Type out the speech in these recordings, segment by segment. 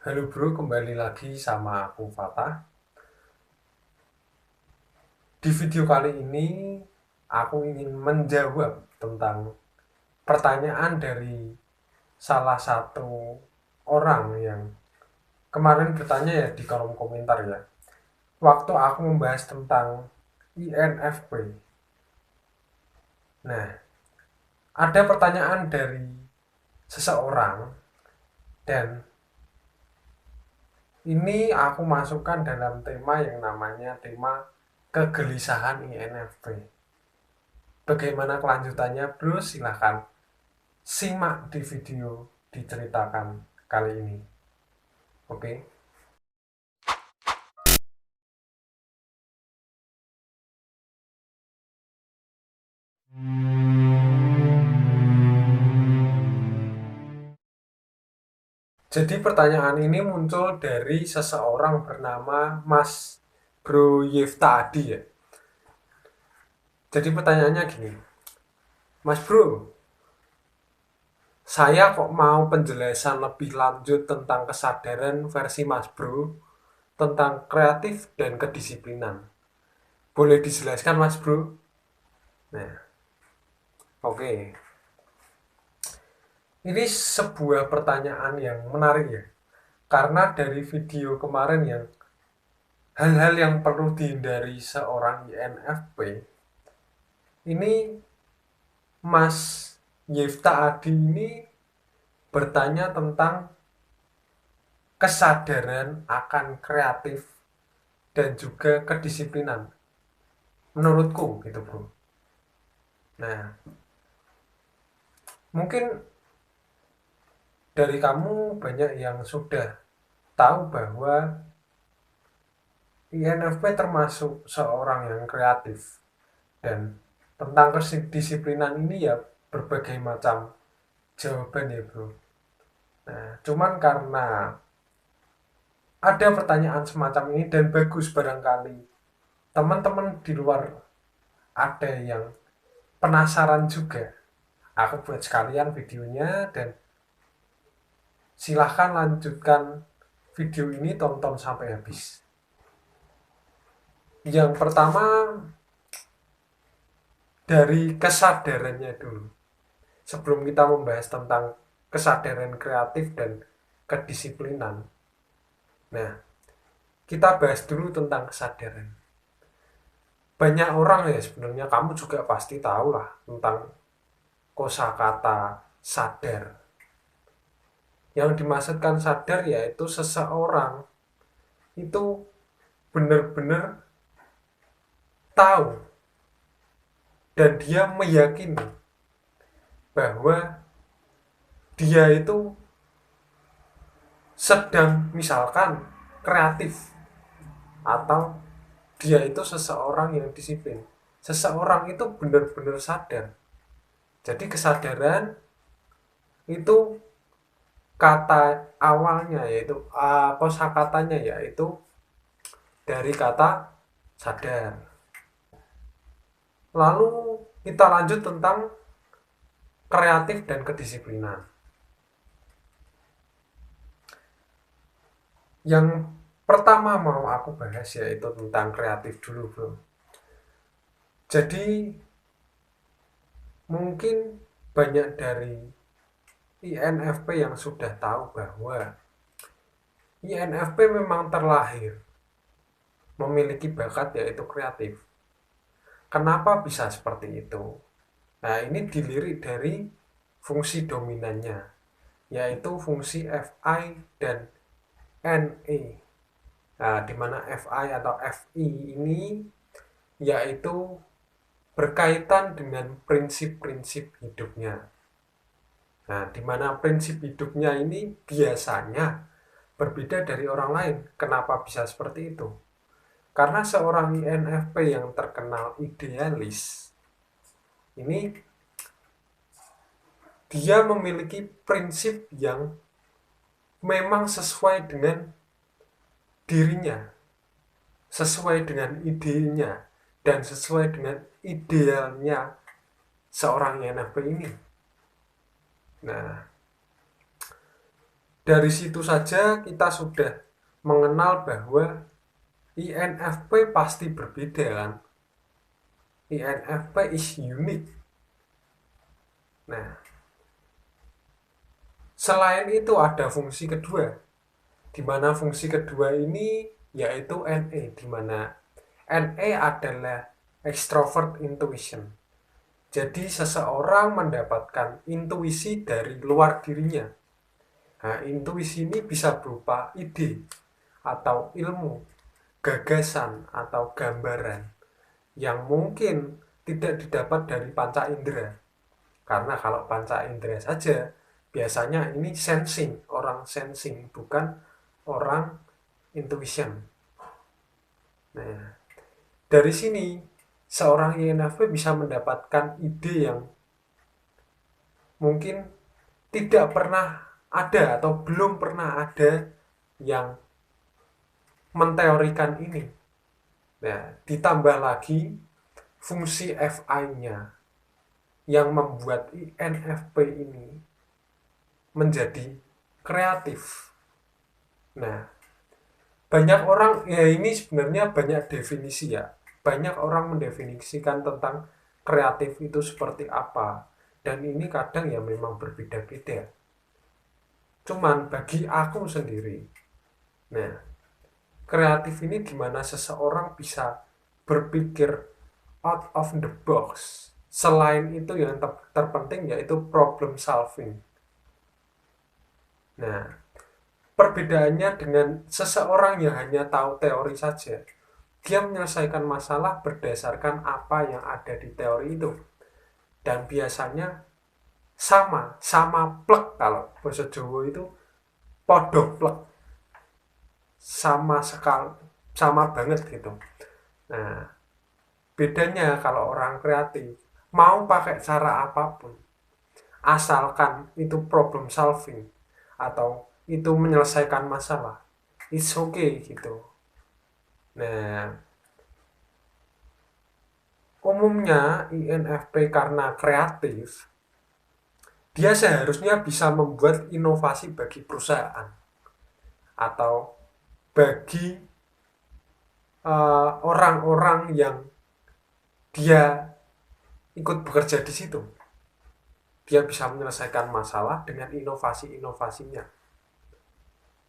Halo bro, kembali lagi sama aku Fatah. Di video kali ini aku ingin menjawab tentang pertanyaan dari salah satu orang yang kemarin bertanya ya di kolom komentar ya. Waktu aku membahas tentang INFP. Nah, ada pertanyaan dari seseorang dan ini aku masukkan dalam tema yang namanya tema kegelisahan INFP. Bagaimana kelanjutannya bro? Silahkan simak di video diceritakan kali ini. Oke. Jadi pertanyaan ini muncul dari seseorang bernama Mas Bro Yefta Adi ya. Jadi pertanyaannya gini, Mas Bro, saya kok mau penjelasan lebih lanjut tentang kesadaran versi Mas Bro tentang kreatif dan kedisiplinan. Boleh dijelaskan Mas Bro? Nah, oke. Ini sebuah pertanyaan yang menarik ya. Karena dari video kemarin yang hal-hal yang perlu dihindari seorang INFP, ini Mas Yefta Adi ini bertanya tentang kesadaran akan kreatif dan juga kedisiplinan. Menurutku gitu bro. Nah, mungkin dari kamu banyak yang sudah tahu bahwa INFP termasuk seorang yang kreatif dan tentang kedisiplinan ini ya berbagai macam jawaban ya bro. Nah, cuman karena ada pertanyaan semacam ini dan bagus barangkali teman-teman di luar ada yang penasaran juga. Aku buat sekalian videonya dan silahkan lanjutkan video ini tonton sampai habis. Yang pertama dari kesadarannya dulu. Sebelum kita membahas tentang kesadaran kreatif dan kedisiplinan. Nah, kita bahas dulu tentang kesadaran. Banyak orang ya sebenarnya kamu juga pasti tahu lah tentang kosakata sadar. Yang dimaksudkan sadar yaitu seseorang itu benar-benar tahu dan dia meyakini bahwa dia itu sedang misalkan kreatif atau dia itu seseorang yang disiplin. Seseorang itu benar-benar sadar. Jadi kesadaran itu kata awalnya yaitu kosakatanya yaitu dari kata sadar. Lalu kita lanjut tentang kreatif dan kedisiplinan. Yang pertama mau aku bahas yaitu tentang kreatif dulu bro. Jadi mungkin banyak dari INFP yang sudah tahu bahwa INFP memang terlahir memiliki bakat yaitu kreatif. Kenapa bisa seperti itu? Nah, ini dilirik dari fungsi dominannya, yaitu fungsi Fi dan Ne. Nah, di mana Fi atau Fi ini yaitu berkaitan dengan prinsip-prinsip hidupnya. Nah, di mana prinsip hidupnya ini biasanya berbeda dari orang lain. Kenapa bisa seperti itu? Karena seorang INFP yang terkenal idealis, ini dia memiliki prinsip yang memang sesuai dengan dirinya, sesuai dengan idenya, dan sesuai dengan idealnya seorang INFP ini. Nah, Dari situ saja kita sudah mengenal bahwa INFP pasti berbeda kan. INFP is unique. Nah, selain itu ada fungsi kedua, di mana fungsi kedua ini yaitu NE, di mana NE adalah extrovert intuition. Jadi seseorang mendapatkan intuisi dari luar dirinya. Nah, intuisi ini bisa berupa ide atau ilmu, gagasan atau gambaran yang mungkin tidak didapat dari panca indera. Karena kalau panca indera saja, biasanya ini sensing, orang sensing, bukan orang intuition. Nah, dari sini seorang INFP bisa mendapatkan ide yang mungkin tidak pernah ada atau belum pernah ada yang menteorikan ini. Nah, ditambah lagi fungsi FI-nya yang membuat INFP ini menjadi kreatif. Nah, banyak orang, ya ini sebenarnya banyak definisi ya. Banyak orang mendefinisikan tentang kreatif itu seperti apa. Dan ini kadang ya memang berbeda-beda. Cuman bagi aku sendiri, nah, kreatif ini dimana seseorang bisa berpikir out of the box. Selain itu yang terpenting yaitu problem solving. Nah, perbedaannya dengan seseorang yang hanya tahu teori saja, dia menyelesaikan masalah berdasarkan apa yang ada di teori itu. Dan biasanya sama plek, kalau bahasa Jawa itu podok plek. Sama sekali, sama banget gitu. Nah, bedanya kalau orang kreatif mau pakai cara apapun, asalkan itu problem solving atau itu menyelesaikan masalah, it's okay gitu. Nah, umumnya INFP karena kreatif, dia seharusnya bisa membuat inovasi bagi perusahaan atau bagi orang-orang yang dia ikut bekerja di situ. Dia bisa menyelesaikan masalah dengan inovasi-inovasinya.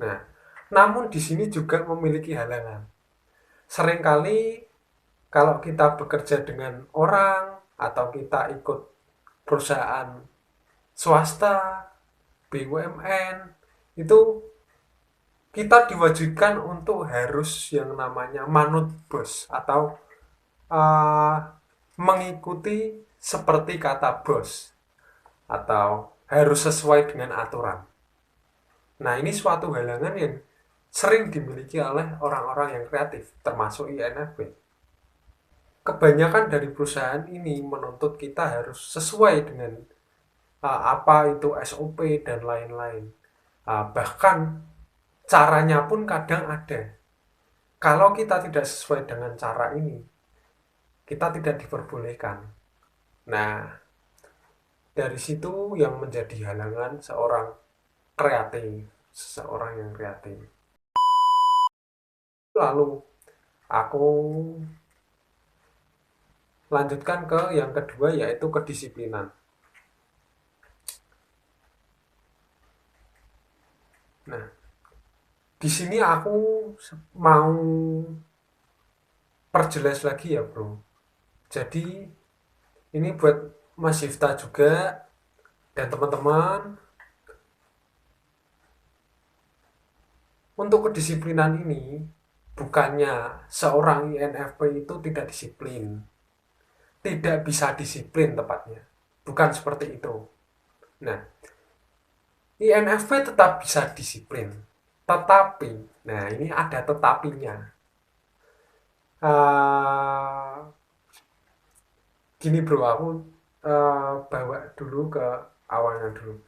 Nah, namun di sini juga memiliki halangan. Seringkali kalau kita bekerja dengan orang atau kita ikut perusahaan swasta, BUMN, itu kita diwajibkan untuk harus yang namanya manut bos atau uh, mengikuti seperti kata bos atau harus sesuai dengan aturan. Nah, ini suatu halangan yang sering dimiliki oleh orang-orang yang kreatif, termasuk INFP. Kebanyakan dari perusahaan ini menuntut kita harus sesuai dengan apa itu SOP dan lain-lain. Bahkan caranya pun kadang ada. Kalau kita tidak sesuai dengan cara ini, kita tidak diperbolehkan. Nah, dari situ yang menjadi halangan seseorang yang kreatif. Lalu aku lanjutkan ke yang kedua yaitu kedisiplinan. Nah, di sini aku mau perjelas lagi ya, Bro. Jadi ini buat Mas Yifta juga dan teman-teman, untuk kedisiplinan ini bukannya seorang INFP itu tidak disiplin, tidak bisa disiplin tepatnya, bukan seperti itu. Nah, INFP tetap bisa disiplin, tetapi, nah ini ada tetapinya. Gini bro, aku bawa dulu ke awalnya dulu.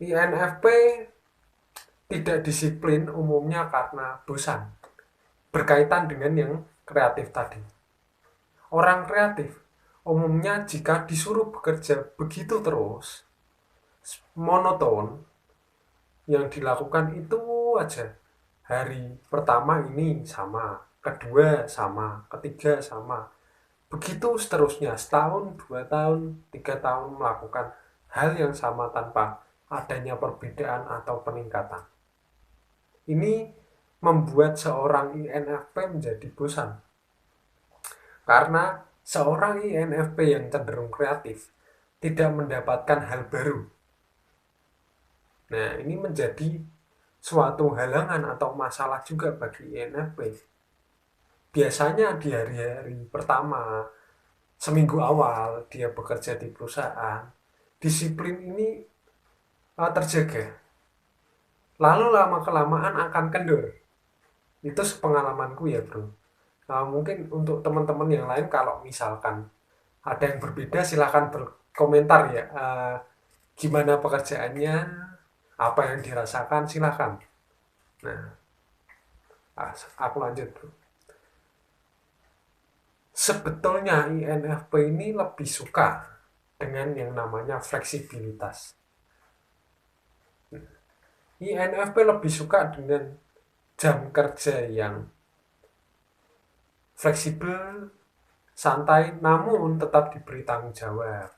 INFP tidak disiplin umumnya karena bosan, berkaitan dengan yang kreatif tadi. Orang kreatif umumnya jika disuruh bekerja begitu terus, monoton, yang dilakukan itu aja. Hari pertama ini sama, kedua sama, ketiga sama. Begitu seterusnya, setahun, 2 tahun, 3 tahun melakukan hal yang sama tanpa adanya perbedaan atau peningkatan. Ini membuat seorang INFP menjadi bosan. Karena seorang INFP yang cenderung kreatif tidak mendapatkan hal baru. Nah, ini menjadi suatu halangan atau masalah juga bagi INFP. Biasanya di hari-hari pertama, seminggu awal dia bekerja di perusahaan, disiplin ini terjaga. Lalu lama-kelamaan akan kendur. Itu sepengalamanku ya bro. Nah, mungkin untuk teman-teman yang lain kalau misalkan ada yang berbeda silahkan berkomentar ya. Gimana pekerjaannya, apa yang dirasakan silahkan. Nah, aku lanjut bro. Sebetulnya INFP ini lebih suka dengan yang namanya fleksibilitas. INFP lebih suka dengan jam kerja yang fleksibel, santai, namun tetap diberi tanggung jawab.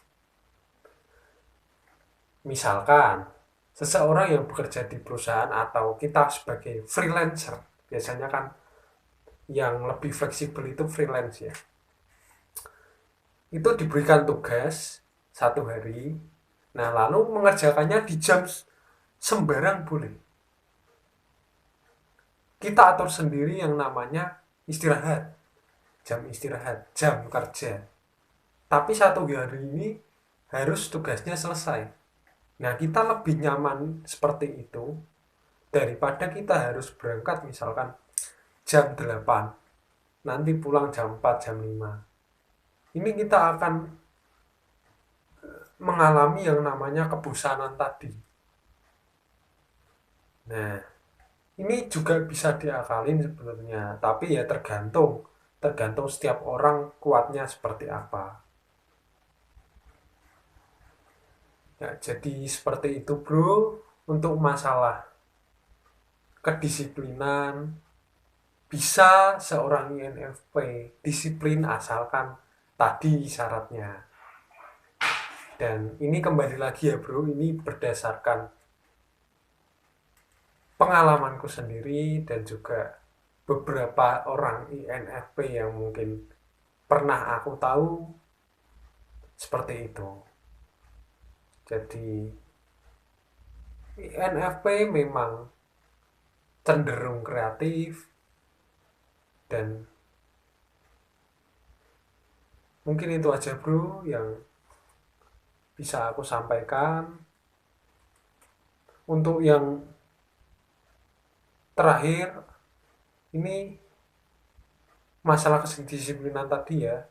Misalkan, seseorang yang bekerja di perusahaan atau kita sebagai freelancer, biasanya kan yang lebih fleksibel itu freelance ya. Itu diberikan tugas 1 hari, nah lalu mengerjakannya di jam sembarang boleh. Kita atur sendiri yang namanya istirahat, jam istirahat, jam kerja. Tapi 1 hari ini harus tugasnya selesai. Nah, kita lebih nyaman seperti itu daripada kita harus berangkat misalkan jam 8, nanti pulang jam 4, jam 5. Ini kita akan mengalami yang namanya kebosanan tadi. Nah, ini juga bisa diakalin sebenarnya, tapi ya tergantung setiap orang kuatnya seperti apa. Ya, jadi seperti itu bro, untuk masalah kedisiplinan, bisa seorang INFP disiplin asalkan tadi syaratnya. Dan ini kembali lagi ya bro, ini berdasarkan pengalamanku sendiri dan juga beberapa orang INFP yang mungkin pernah aku tahu seperti itu. Jadi INFP memang cenderung kreatif dan mungkin itu aja bro yang bisa aku sampaikan. Untuk yang terakhir, ini masalah kedisiplinan tadi ya.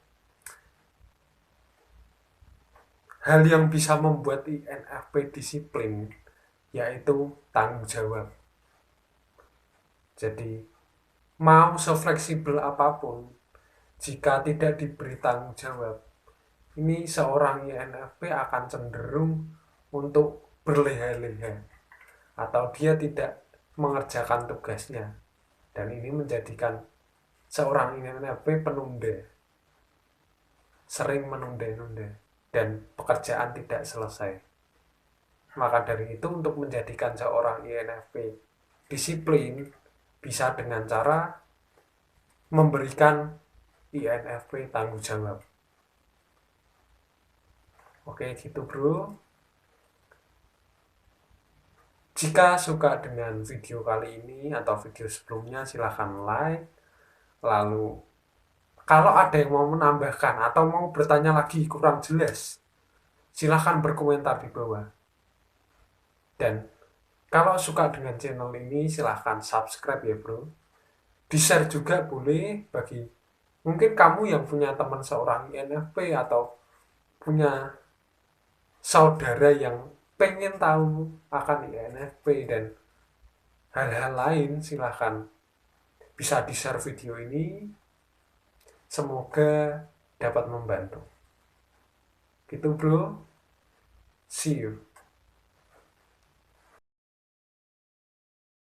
Hal yang bisa membuat INFP disiplin yaitu tanggung jawab. Jadi, mau sefleksibel apapun, jika tidak diberi tanggung jawab, ini seorang INFP akan cenderung untuk berleha-leha atau dia tidak mengerjakan tugasnya, dan ini menjadikan seorang INFP penunda, sering menunda-nunda dan pekerjaan tidak selesai. Maka dari itu untuk menjadikan seorang INFP disiplin bisa dengan cara memberikan INFP tanggung jawab. Oke gitu bro. Jika suka dengan video kali ini atau video sebelumnya silahkan like. Lalu kalau ada yang mau menambahkan atau mau bertanya lagi kurang jelas, silahkan berkomentar di bawah. Dan kalau suka dengan channel ini silahkan subscribe ya bro. Di-share juga boleh bagi mungkin kamu yang punya teman seorang INFP atau punya saudara yang pengen tahu akan INFP dan hal-hal lain, silahkan bisa di-share video ini. Semoga dapat membantu. Gitu bro. See you.